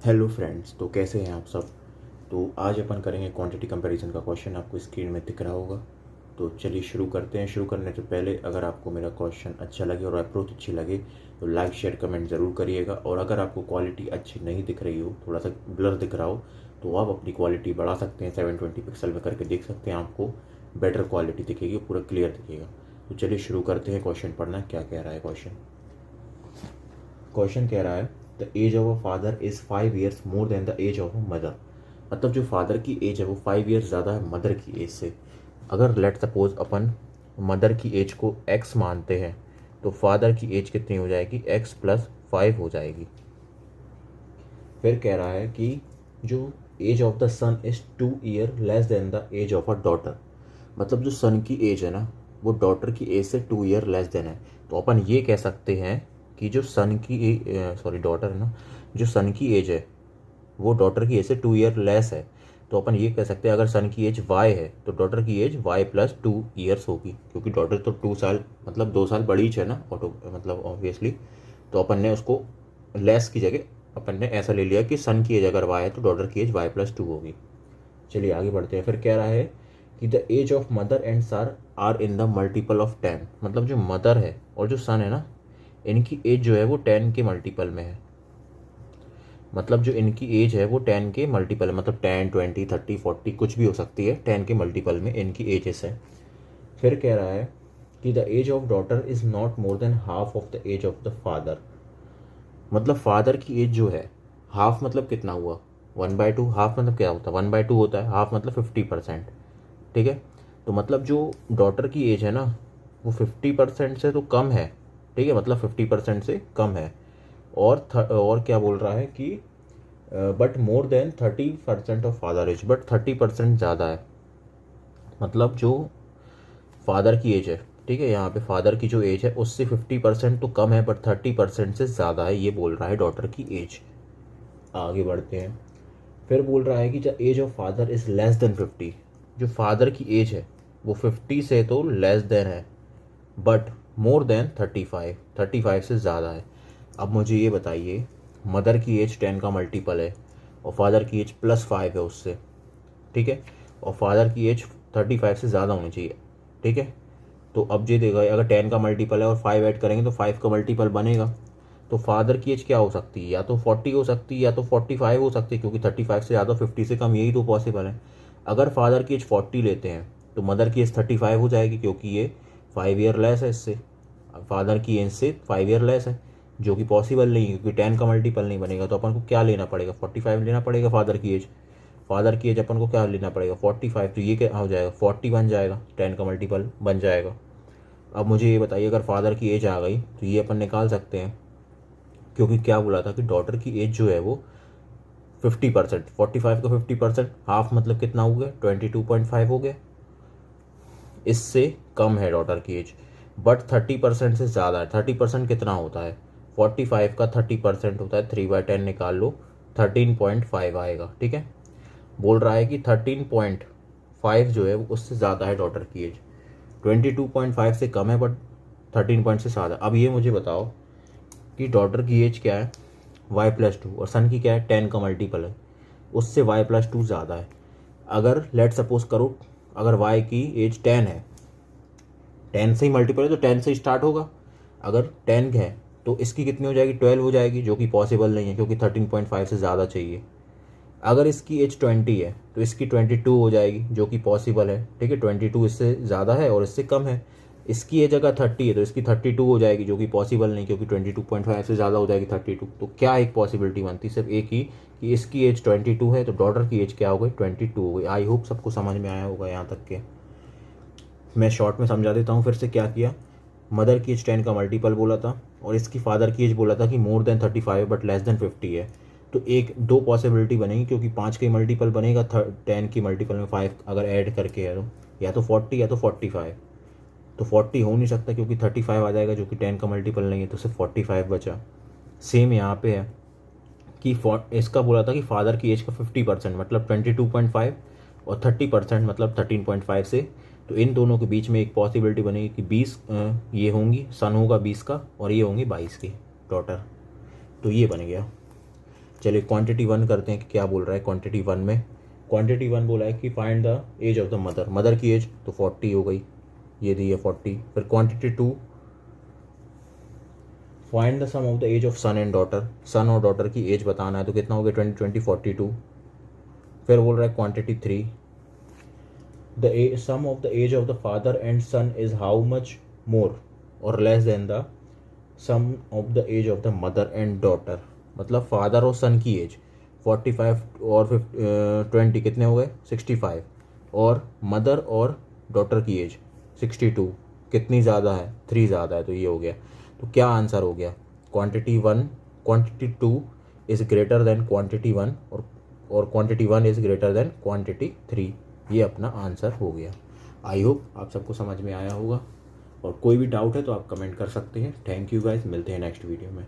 Hello friends, तो कैसे हैं आप सब। तो आज अपन करेंगे क्वांटिटी कंपैरिजन का क्वेश्चन। आपको स्क्रीन में दिख रहा होगा। तो चलिए शुरू करते हैं। शुरू करने से पहले अगर आपको मेरा क्वेश्चन अच्छा लगे और अप्रोच अच्छी लगे तो लाइक शेयर कमेंट ज़रूर करिएगा। और अगर आपको क्वालिटी अच्छी नहीं दिख रही हो, थोड़ा सा ब्लर दिख रहा हो, तो आप अपनी क्वालिटी बढ़ा सकते हैं। 720 पिक्सल में करके देख सकते हैं, आपको बेटर क्वालिटी दिखेगी, पूरा क्लियर दिखेगा। तो चलिए शुरू करते हैं। क्वेश्चन पढ़ना क्या कह रहा है। क्वेश्चन कह रहा है the age of a father is 5 years more than the age of a mother. मतलब जो फादर की एज है वो 5 ईयर्स ज़्यादा है मदर की एज से। अगर लेट सपोज अपन मदर की एज को x मानते हैं तो फादर की एज कितनी हो जाएगी, x+5 हो जाएगी। फिर कह रहा है कि जो age of the son is 2 year less than the age of a daughter. मतलब जो सन की एज है ना वो डॉटर की एज से 2 ईयर लेस देन है। तो अपन ये कह सकते हैं कि जो सन की डॉटर है ना, जो सन की एज है वो डॉटर की एज से 2 ईयर लेस है। तो अपन ये कह सकते हैं अगर सन की एज y है तो डॉटर की एज y+2 ईयर्स होगी, क्योंकि डॉटर तो 2 साल मतलब 2 साल बड़ी है ना मतलब ऑब्वियसली। तो अपन ने उसको लेस की जगह अपन ने ऐसा ले लिया कि सन की एज अगर y है तो डॉटर की एज y+2 होगी। चलिए आगे बढ़ते हैं। फिर कह रहा है कि the age of mother and son are in the multiple of 10। मतलब जो मदर है और जो सन है ना, इनकी एज जो है वो 10 के मल्टीपल में है। मतलब जो इनकी एज है वो 10 के मल्टीपल है, मतलब 10, 20, 30, 40 कुछ भी हो सकती है। 10 के मल्टीपल में इनकी एजेस है। फिर कह रहा है कि the age of daughter is not more than half of the age of the father. मतलब फादर की एज जो है हाफ मतलब कितना हुआ, 1/2। हाफ मतलब क्या होता है, 1/2 होता है। हाफ मतलब 50%। ठीक है। तो मतलब जो डॉटर की एज है ना वो 50% से तो कम है। ठीक है, मतलब 50% से कम है। और क्या बोल रहा है कि but more than 30% of father age, but 30% ज़्यादा है। मतलब जो फादर की एज है, ठीक है, यहाँ पे फादर की जो एज है उससे 50% तो कम है बट 30% से ज़्यादा है, ये बोल रहा है डॉटर की एज। आगे बढ़ते हैं। फिर बोल रहा है कि the age of father is less than 50। जो फादर की एज है वो 50 से तो लेस देन है बट मोर देन 35 से ज़्यादा है। अब मुझे ये बताइए, मदर की एज 10 का मल्टीपल है और फादर की एज +5 है उससे। ठीक है, और फादर की एज 35 से ज़्यादा होनी चाहिए। ठीक है, तो अब ये देखा अगर 10 का मल्टीपल है और 5 ऐड करेंगे तो 5 का मल्टीपल बनेगा। तो फादर की एज क्या हो सकती है, या तो 40 हो सकती है या तो 45 हो सकती है, क्योंकि 35 से ज़्यादा 50 से कम, यही तो पॉसिबल है। अगर फादर की एज 40 लेते हैं तो मदर की एज 35 हो जाएगी, क्योंकि ये 5 ईयर लेस है इससे। फादर की एज से 5 ईयर लेस है, जो कि पॉसिबल नहीं है क्योंकि 10 का मल्टीपल नहीं बनेगा। तो अपन को क्या लेना पड़ेगा, 45 लेना पड़ेगा फादर की एज। फादर की एज अपन को क्या लेना पड़ेगा, 45। तो ये क्या हो जाएगा, 40 बन जाएगा, 10 का मल्टीपल बन जाएगा। अब मुझे ये बताइए अगर फादर की एज आ गई तो ये अपन निकाल सकते हैं, क्योंकि क्या बोला था कि डॉटर की एज जो है वो 50%, 45 का 50%, हाफ मतलब कितना हो गया, 22.5 हो गया। इससे कम है डॉटर की एज बट 30% से ज़्यादा है। 30% कितना होता है, 45 का 30% होता है, 3/10 निकाल लो, 13.5 आएगा। ठीक है, बोल रहा है कि 13.5 जो है वो उससे ज़्यादा है डॉटर की एज। 22.5 से कम है बट 13 पॉइंट से ज़्यादा। अब ये मुझे बताओ कि डॉटर की एज क्या है, y+2, और सन की क्या है, 10 का मल्टीपल है, उससे y+2 ज़्यादा है। अगर लेट सपोज करो अगर y की एज 10 है, 10 से ही मल्टीपल है तो 10 से स्टार्ट होगा। अगर 10 है तो इसकी कितनी हो जाएगी, 12 हो जाएगी, जो कि पॉसिबल नहीं है क्योंकि 13.5 से ज़्यादा चाहिए। अगर इसकी एज 20 है तो इसकी 22 हो जाएगी, जो कि पॉसिबल है। ठीक है, 22 इससे ज़्यादा है और इससे कम है। इसकी एज अगर 30 है तो इसकी 32 हो जाएगी, जो कि पॉसिबल नहीं क्योंकि 22.5 से ज़्यादा हो जाएगी 32। तो क्या एक पॉसिबिलिटी बनती, सिर्फ एक ही, कि इसकी एज 22 है तो डॉटर की एज क्या हो गई, 22 हो गई। आई होप सबको समझ में आया होगा यहाँ तक के। मैं शॉर्ट में समझा देता हूँ फिर से। क्या किया, मदर की एज 10 का मल्टीपल बोला था और इसकी फादर की एज बोला था कि more than 35 but less than 50 है। तो एक दो पॉसिबिलिटी बनेगी, क्योंकि 5 के मल्टीपल बनेगा 10 की मल्टीपल में 5 अगर ऐड करके है तो या तो 40 या तो 45। तो 40 हो नहीं सकता क्योंकि 35 आ जाएगा, जो कि 10 का मल्टीपल नहीं है, तो सिर्फ 45 बचा। सेम यहाँ पे है कि इसका बोला था कि फादर की एज का 50% मतलब 22.5 और 30% मतलब 13.5 से। तो इन दोनों के बीच में एक पॉसिबिलिटी बनेगी कि 20 ये होंगी, सन होगा 20 का और ये होंगी 22 की डॉटर। तो ये बन गया। चलिए क्वांटिटी 1 करते हैं कि क्या बोल रहा है क्वांटिटी 1 में। क्वांटिटी 1 बोला है कि find the age of the mother, mother की एज तो 40 हो गई, ये दी है 40। फिर quantity 2, find the sum of the age of son and daughter, son और डॉटर की एज बताना है तो कितना हो गया 20 20 42। फिर बोल रहा है quantity 3, the sum of the age of the father and son is how much more और less than the sum of the age of the mother and daughter, मतलब फादर और सन की एज 45 और 20 कितने हो गए 65, और मदर और डॉटर की एज 62, कितनी ज़्यादा है 3 ज़्यादा है, तो ये हो गया। तो क्या आंसर हो गया, quantity 1 quantity 2 is greater than quantity 1 और quantity 1 is greater than quantity 3, ये अपना आंसर हो गया। आई होप आप सबको समझ में आया होगा, और कोई भी डाउट है तो आप कमेंट कर सकते हैं। थैंक यू गाइस, मिलते हैं नेक्स्ट वीडियो में।